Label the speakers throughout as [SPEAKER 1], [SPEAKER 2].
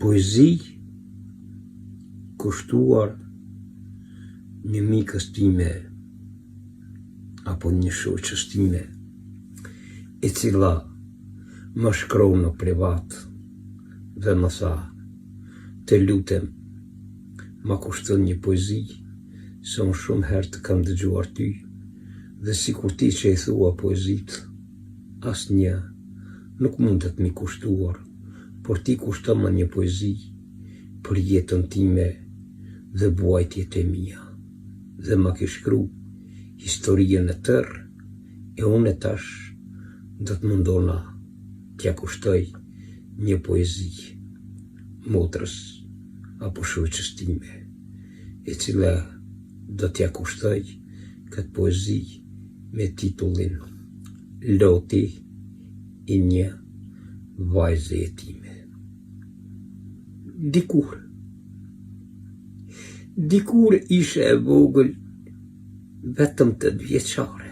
[SPEAKER 1] Poezi kushtuar një mikës time apo një shoqës time e cila më shkroi në privat dhe më tha: "Të lutem, ma kushton një poezi, se unë shumë herë të kam dëgjuar ty dhe sikur ti që i thua poezit, asnjë nuk mundet mi kushtuar, por ti kushton më një poezi për jetën time dhe vuajtjet e mia, dhe ma ke shkru historien e tërë, e unë tash do të mundona t'ja kushtoj një poezi motrës apo shoqës time, e cila do t'ja kushtoj këtë poezi me titullin Loti i një vajze e time. Dikur ishe e vogël, vetëm 8 vjeçare.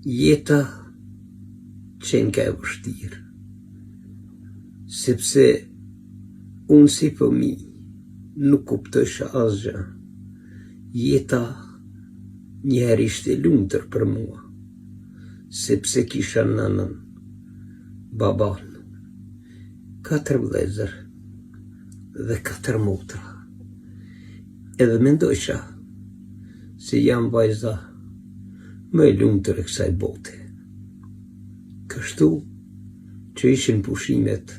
[SPEAKER 1] Jeta qenë ka e vështirë, sepse unë si fëmijë nuk kuptosha asgjë. Jeta njëherë ishte lumtur për mua, sepse kisha nënën, baban, 4 vëllezër dhe 4 motra. Edhe mendojsha se jam vajza më e lumtur e kësaj bote. Kështu që ishin pushimet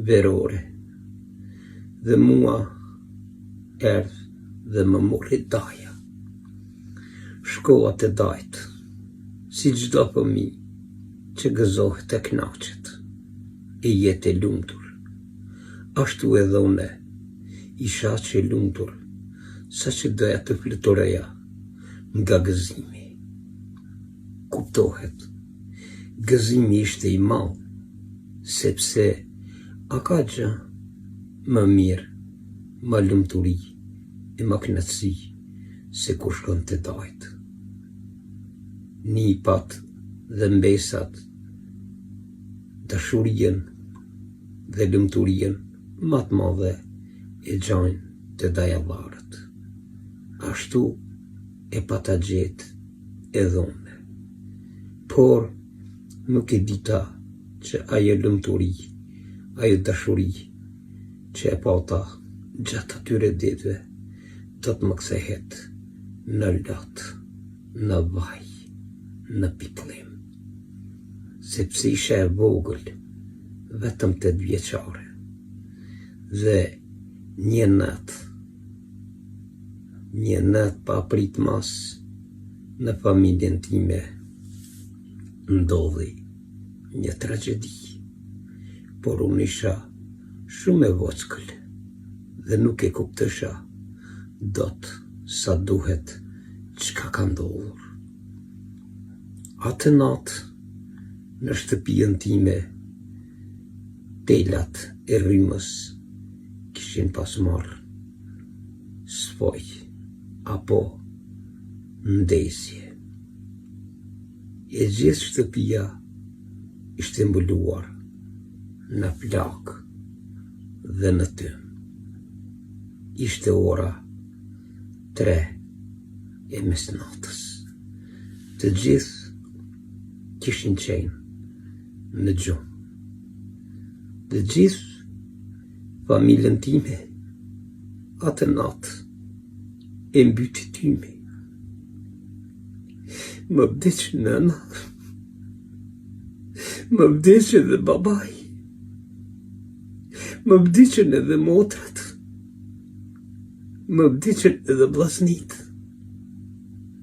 [SPEAKER 1] verore dhe mua erdhë dhe më mori daja. Shkova te dajt, si çdo fëmijë që gëzohet e kënaqet e jetë e lumtur. Ashtu edhe unë isha aq e lumtur, saqë doja të fluturoja nga gëzimi. Kuptohet, gëzimi ishte i madh, sepse a ka gjë më mirë, më lumturi e më kënaqësi se kur shkon te dajt. Nipat dhe mbesat, dashurien dhe lumturien më të madhe e gjajnë të dajallarët. Ashtu e pata gjetë edhe unë. Por nuk e dita që ajo lumturi, ajo dashuri që e pata gjatë atyre ditëve do të më kthehet në lot, në vaj, në pikëllim. Sepse isha e vogël, vetëm 8 vjeçare, dhe një natë pa pritmas në familjen time ndodhi një tragjedi. Por unë isha shumë e vockël dhe nuk e kuptosha dot sa duhet çka ka ndodhur. Atë natë në shtëpinë time, telat e rrymës kishin pas marrë sfoj apo ndesje. E gjithë shtëpia ishte mbuluar në plak dhe në tym. Ishte ora 3 e mesnatës. Të gjithë kishin qenë në gjumë. Të gjithë familjen time atë natë e mbyti tymi. Më vdiq nëna, më vdiq edhe babaj, më vdiqën edhe motrat, më vdiqën edhe vllaznit,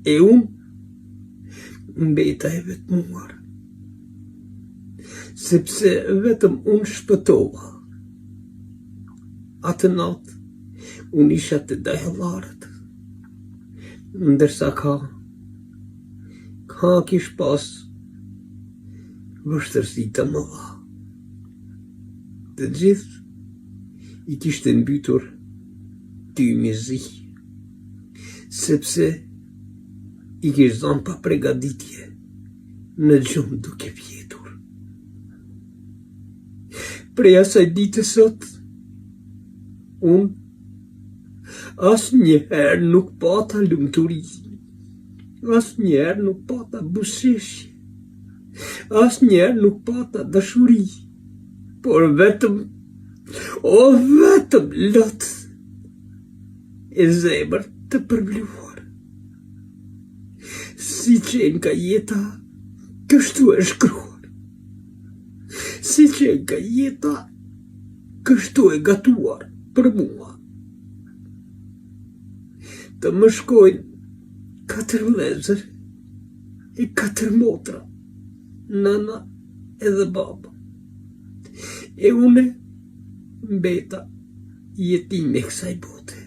[SPEAKER 1] e unë mbeta e vetmuar, sepse vetëm unë shpëtova. Atë natë unë isha të dajallarët, ndërsa ka kish pas vështërsi të mëdha. Të gjithë i kishte mbytur tymi zi, sepse i kish dhënë pa përgatitje në gjumë duke vjetur. prej asaj dite sot, unë asnjëherë nuk pata lumturi, asnjëherë nuk pata buzëqeshje, asnjëherë nuk pata dashuri, por vetëm, vetëm lot e zemër të përbluar. Si qenë ka jeta, kështu e shkruar. Si qenë ka jeta, kështu e gatuar për mua. Të më shkojnë 4 vëllezër e 4 motra, nana edhe baba. E une mbeta jetime kësaj bote.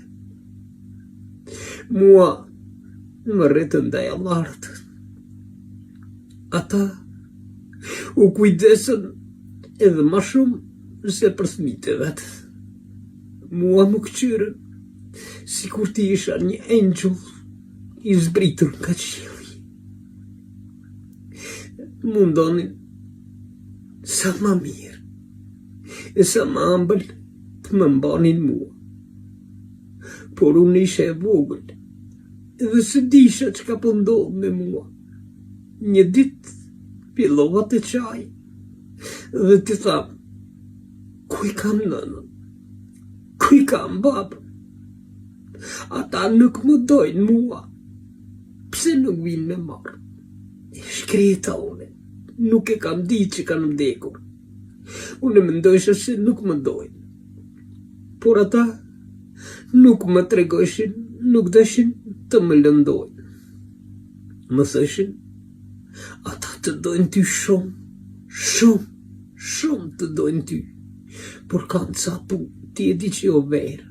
[SPEAKER 1] Mua më rretën ndaj Allahut. Ata u kujdesën edhe më shumë se për fëmijët e vet. Mua më këqyrën sikur ti isha një angel i zbritur nga qielli. Mundonin sa më mirë e sa më ëmbël të më mbanin mua. Por unë isha e vogël edhe së disha çka po ndodh me mua. Një ditë fillova të qaj dhe të tham, ku i kam nënën? Ku i kam babën? Ata nuk më dojnë mua. Pse nuk vinë me marë? E shkreta une, nuk e kam ditë që kanë vdekur. Unë mendojsha se nuk më dojnë. Por ata nuk më tregojshin, nuk deshin të më lëndojnë. Më thëshin, ata të dojnë ty shumë, shumë, shumë të dojnë ty. Por kanë ca punë, ti e di që jo verë,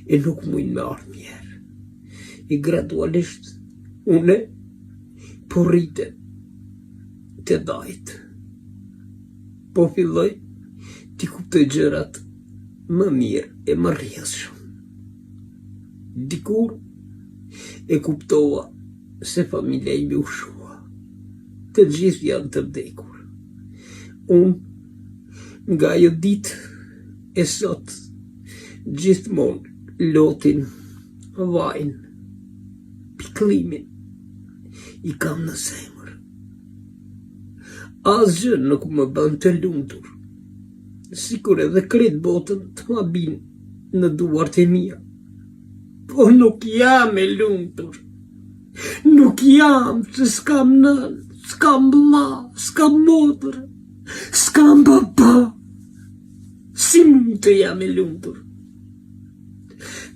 [SPEAKER 1] e nuk mujnë me ardhë mjerë. E gradualisht, une po rritem të dajtë. Po filloj t'i kuptoj gjërat më mirë e më rrjedhshëm. Dikur e kuptova se familja ime u shua. Të gjithë janë të vdekur. Unë nga ajo ditë e sot gjithmonë lotin, vajin, piklimin i kam në zemër. Asgjë nuk më bën të lumtur, sikur edhe krejt botën të ma binë në duart e mia. Po nuk jam e lumtur. Nuk jam që s'kam nën, s'kam vlla, s'kam motër, s'kam baba. Si mund të jam e lumtur?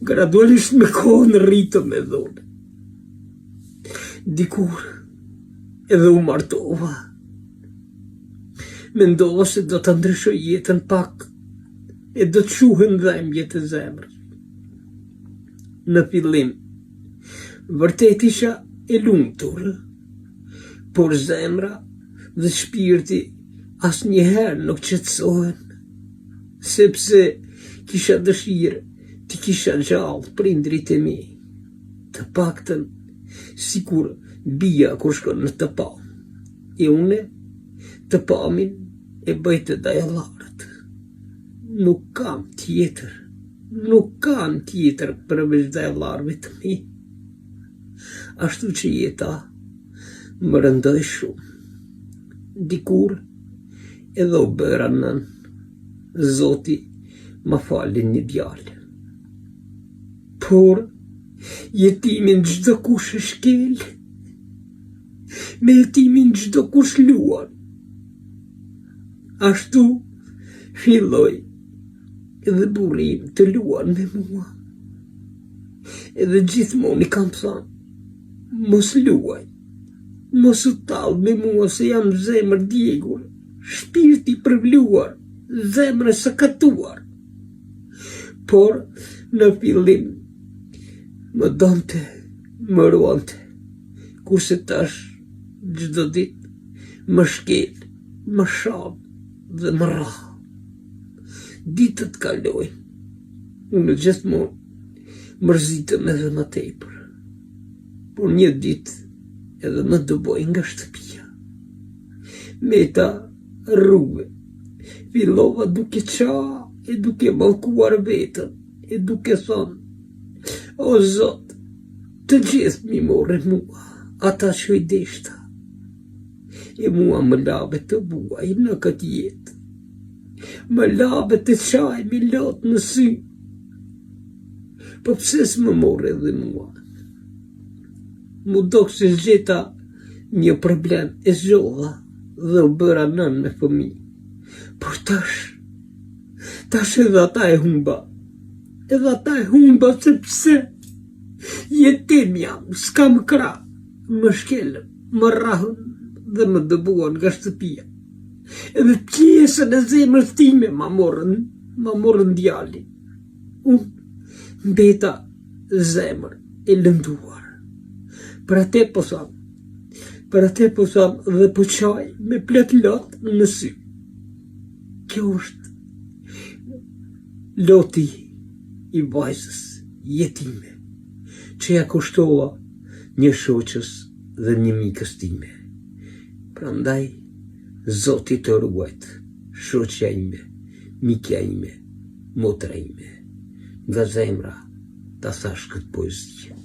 [SPEAKER 1] Gradualisht me kohën rritëm me dhone. Dikur edhe u martova. Mendova se do të ndryshoj jetën pak e do të quhen dhembje të zemrës. Në fillim, vërtet isha e lumtur, por zemra dhe shpirti asnjëherë nuk qetësohen, sepse kisha dëshirë të kisha gjallë prindrit e mi, të paktën sikur bia kur shkon në të pam, e une të pamin e bëjtë ndaj Allahut. Nuk kam tjetër përveç ndaj Allahut të mi. Ashtu që jeta më rëndoi shumë. Dikur edhe u bëra nën, Zoti ma falin një djalë. Por jetimin çdo kush e shkel, me jetimin çdo kush luan. Ashtu filloj edhe burim të luan me mua. Edhe gjithmonë i kam thënë, mos luaj, mos u tall me mua se jam zemër djegur, shpirti përvluar, zemër e sakatuar. Por në fillim më donte, më ruante, kurse tash çdo ditë më shkel, më shab dhe më rrah. Ditët kalojnë, unë gjithmonë mërzitem edhe më tepër. Por një ditë edhe më dëboj nga shtëpia. Meta rrugë Fillova duke qa e duke mallkuar vetën, e duke thonë, o Zot, të gjithë mi morën mua, ata që i deshta, e mua më labe të buaj në këtë jetë, më labe të qaj mi lotë në sy, po pse s'më morë edhe mua? Mu do se zgjeta një problem e zgjodha dhe u bëra nën me fëmijë. Por tash edhe ata e humba. Edhe ata e humba sepse jetim jam, s'kam krah, më shkelën, më rrahën dhe më dëbuan nga shtëpia. Edhe pjesën e zemrës time ma morën djalin. Unë mbeta zemër e lënduar. Për atë po tham dhe po qaj me plot lot në sy. Kjo është loti i vajzës jetime, që ja kushtova një shoqës dhe një mikës time. Prandaj, Zoti të ruajt, shoqja ime, mikja ime, motra ime, nga zemra ta thash këtë poezi.